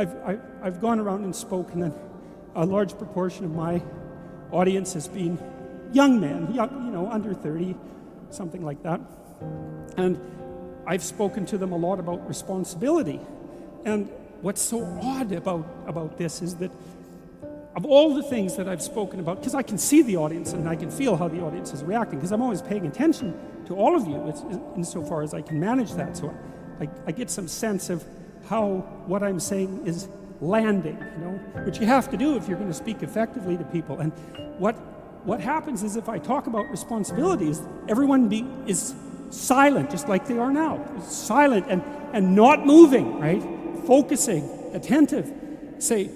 I've gone around and spoken, and a large proportion of my audience has been young men, under 30, something like that. And I've spoken to them a lot about responsibility. And what's so odd about this is that of all the things that I've spoken about, because I can see the audience and I can feel how the audience is reacting, because I'm always paying attention to all of you insofar as I can manage that. So I get some sense of how what I'm saying is landing, which you have to do if you're going to speak effectively to people. And what happens is if I talk about responsibilities, everyone is silent, just like they are now. Silent and not moving, right? Focusing, attentive. Say,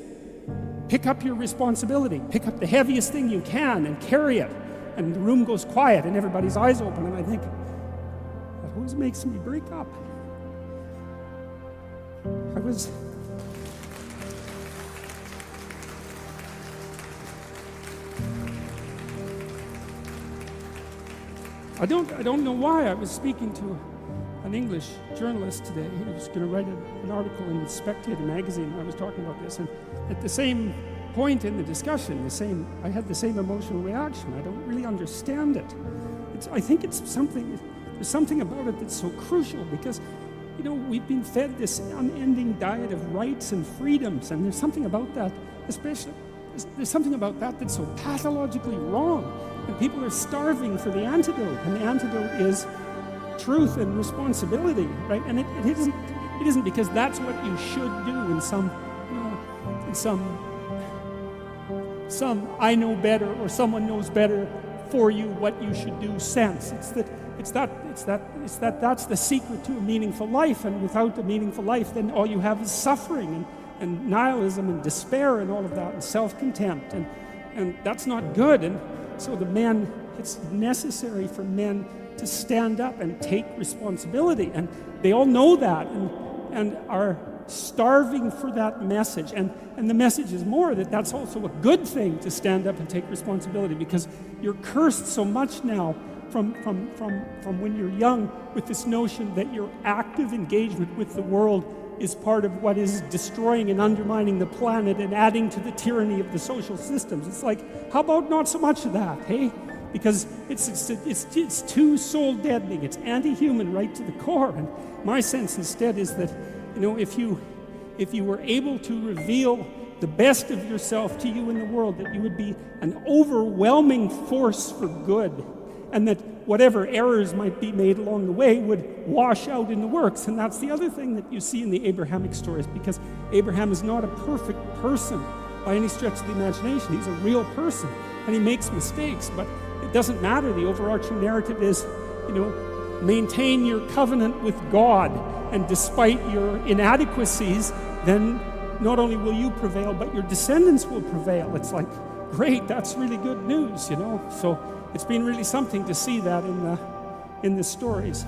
pick up your responsibility. Pick up the heaviest thing you can and carry it. And the room goes quiet and everybody's eyes open. And I think, that always makes me break up. I don't know why. I was speaking to an English journalist today. He was going to write an article in the Spectator magazine. I was talking about this, and at the same point in the discussion, I had the same emotional reaction. I don't really understand it. I think there's something about it that's so crucial, because we've been fed this unending diet of rights and freedoms, and there's something about that, there's something about that that's so pathologically wrong. And people are starving for the antidote, and the antidote is truth and responsibility, right? And it isn't because that's what you should do in some I know better or someone knows better for you what you should do sense. It's that's the secret to a meaningful life, and without a meaningful life, then all you have is suffering and nihilism and despair and all of that, and self-contempt, and that's not good. And so it's necessary for men to stand up and take responsibility, and they all know that and are starving for that message. And the message is more that that's also a good thing, to stand up and take responsibility, because you're cursed so much now from when you're young with this notion that your active engagement with the world is part of what is destroying and undermining the planet and adding to the tyranny of the social systems. It's like, how about not so much of that, hey? Because it's too soul deadening. It's anti-human right to the core. And my sense instead is that, if you were able to reveal the best of yourself to you in the world, that you would be an overwhelming force for good, and that whatever errors might be made along the way would wash out in the works. And that's the other thing that you see in the Abrahamic stories, because Abraham is not a perfect person by any stretch of the imagination. He's a real person, and he makes mistakes, but it doesn't matter. The overarching narrative is, maintain your covenant with God, and despite your inadequacies, then not only will you prevail, but your descendants will prevail. It's like, great, that's really good news, So it's been really something to see that in the stories.